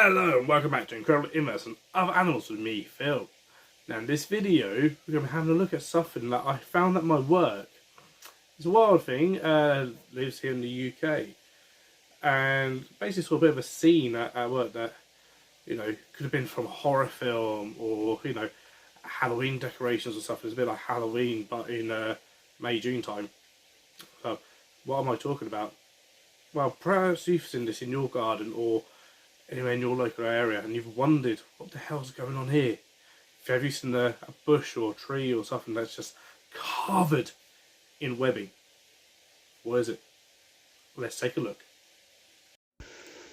Hello and welcome back to Incredible Inverts and Other Animals with me, Phil. Now in this video, we're going to be having a look at something that I found at my work. It's a wild thing, lives here in the UK. And basically saw a bit of a scene at work that, could have been from a horror film or, Halloween decorations or stuff. It's a bit like Halloween, but in May, June time. So, what am I talking about? Well, perhaps you've seen this in your garden or anywhere in your local area and you've wondered what the hell's going on here. Have you seen a bush or a tree or something that's just covered in webbing? What is it? Let's take a look.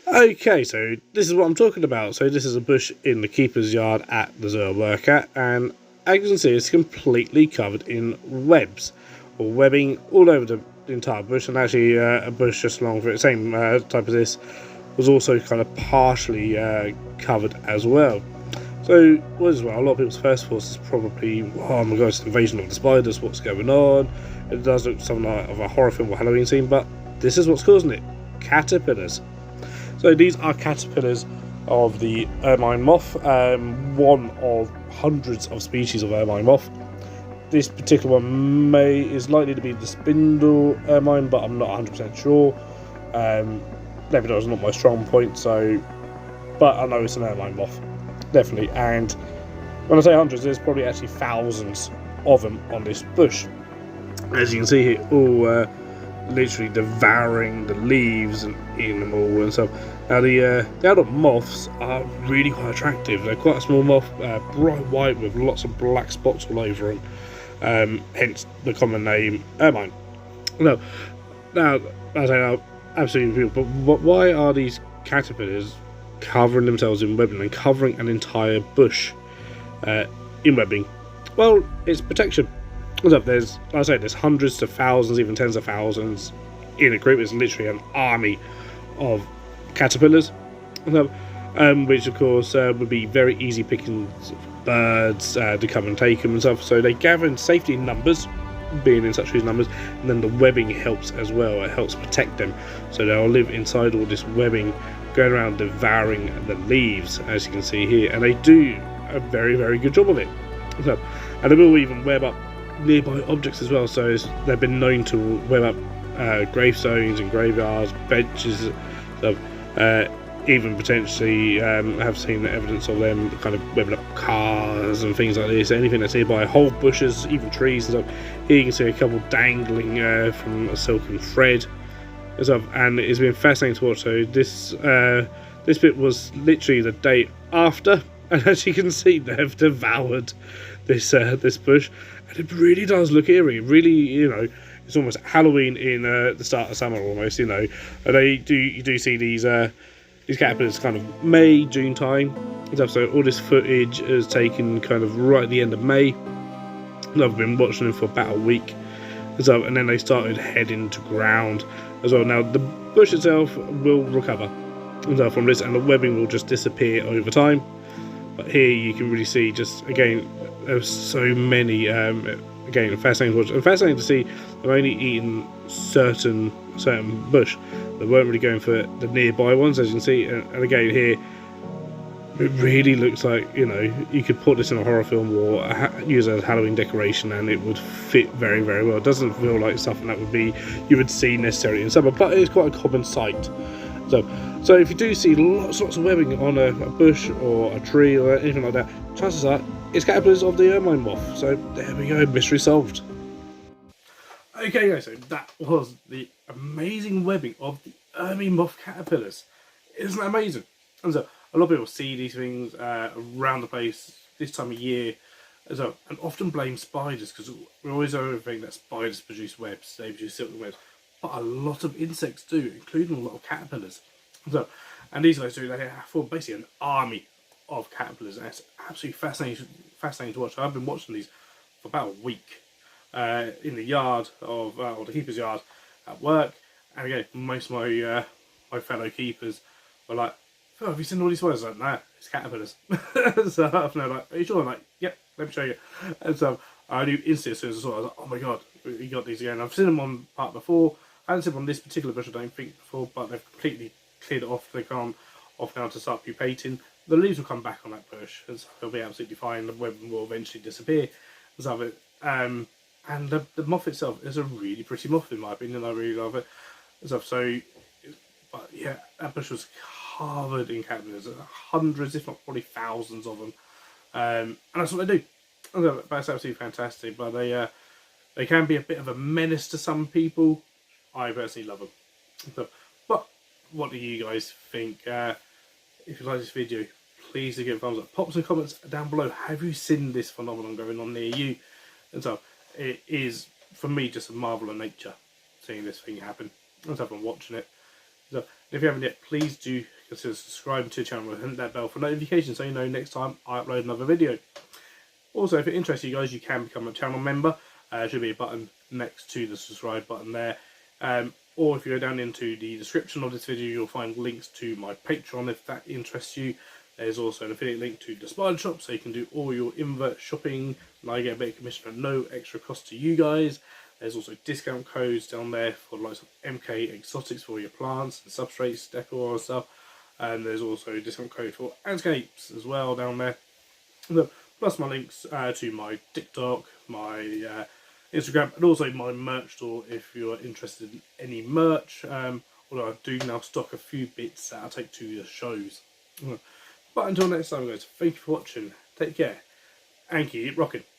Okay, so this is what I'm talking about. So this is a bush in the keeper's yard at the zoo I work at, and as you can see it's completely covered in webs or webbing all over the entire bush. And actually a bush just along for the same type of this was also kind of partially covered as well. So, a lot of people's first thoughts is probably, oh my god, it's an invasion of the spiders, what's going on? It does look something like of a horror film or Halloween scene, but this is what's causing it: caterpillars. So these are caterpillars of the ermine moth, one of hundreds of species of ermine moth. This particular one is likely to be the spindle ermine, but I'm not 100% sure. Never is not my strong point, but I know it's an ermine moth, definitely. And when I say hundreds, there's probably actually thousands of them on this bush. As you can see here, all literally devouring the leaves and eating them all and stuff. Now the adult moths are really quite attractive. They're quite a small moth, bright white with lots of black spots all over them. Hence the common name ermine. Now, as I know, absolutely beautiful, but why are these caterpillars covering themselves in webbing and covering an entire bush in webbing? Well, it's protection. There's hundreds to thousands, even tens of thousands in a group. It's literally an army of caterpillars, which of course would be very easy picking birds to come and take them and stuff. So they gather in safety in numbers, being in such huge numbers, and then the webbing helps as well. It helps protect them, so they'll live inside all this webbing, going around devouring the leaves, as you can see here, and they do a very, very good job of it. And they will even web up nearby objects as well. So they've been known to web up gravestones and graveyards, benches, even potentially have seen evidence of them kind of webbing up cars and things like this, anything that's nearby, whole bushes, even trees and stuff. Here you can see a couple dangling from a silken thread and stuff, and it's been fascinating to watch. So this bit was literally the day after, and as you can see, they've devoured this bush, and it really does look eerie. Really, it's almost Halloween in the start of summer almost. And you do see these caterpillars kind of May, June time. So all this footage is taken kind of right at the end of May. And I've been watching them for about a week. And then they started heading to ground as well. Now the bush itself will recover from this, and the webbing will just disappear over time. But here you can really see, just again, there's so many. Again, fascinating to watch, and fascinating to see they're only eating certain bush. They weren't really going for the nearby ones, as you can see. And again here, it really looks like, you could put this in a horror film or use it as a Halloween decoration and it would fit very, very well. It doesn't feel like something that you would see necessarily in summer, but it's quite a common sight. So if you do see lots of webbing on a bush or a tree or anything like that, chances are it's caterpillars of the ermine moth. So there we go, mystery solved. Okay guys, so that was the amazing webbing of the ermine moth caterpillars. Isn't that amazing? And so a lot of people see these things around the place this time of year and often blame spiders, because we always think that spiders produce webs, they produce silk webs, but a lot of insects do, including a lot of caterpillars. And these guys they form basically an army of caterpillars, and it's absolutely fascinating to watch. I've been watching these for about a week in the yard of or the keeper's yard at work, and again, most of my fellow keepers were like, "Oh, have you seen all these spiders?" I was like, "Nah, it's caterpillars." So they're like, "Are you sure?" I'm like, "Yep, let me show you." And so I knew instantly as soon as I saw it, I was like, "Oh my god, we got these again." I've seen them on part before. I haven't seen them on this particular bush, I don't think, before, but they've completely cleared it off the ground off now to start pupating, the leaves will come back on that bush, and so it'll be absolutely fine. The web will eventually disappear. And so and the moth itself is a really pretty moth in my opinion. I really love it. And stuff. So, but yeah, that bush was covered in caterpillars, hundreds, if not probably thousands of them. And that's what they do. That's absolutely fantastic. But they can be a bit of a menace to some people. I personally love them. But what do you guys think? If you like this video, please do give it a thumbs up. Pop some comments down below. Have you seen this phenomenon going on near you? And so it is, for me, just a marvel of nature seeing this thing happen. And so I'm watching it. So if you haven't yet, please do consider subscribing to the channel and hit that bell for notifications so you know next time I upload another video. Also, if it interests you guys, you can become a channel member. There should be a button next to the subscribe button there. Or if you go down into the description of this video, you'll find links to my Patreon if that interests you. There's also an affiliate link to the Spider Shop, so you can do all your invert shopping, and I get a bit of commission at no extra cost to you guys. There's also discount codes down there for the likes of MK Exotics for your plants and substrates, decor and stuff. And there's also a discount code for Landscapes as well down there. Plus my links to my TikTok, my Instagram, and also my merch store if you're interested in any merch. Although I do now stock a few bits that I'll take to the shows. But until next time guys, thank you for watching, take care, and keep rocking.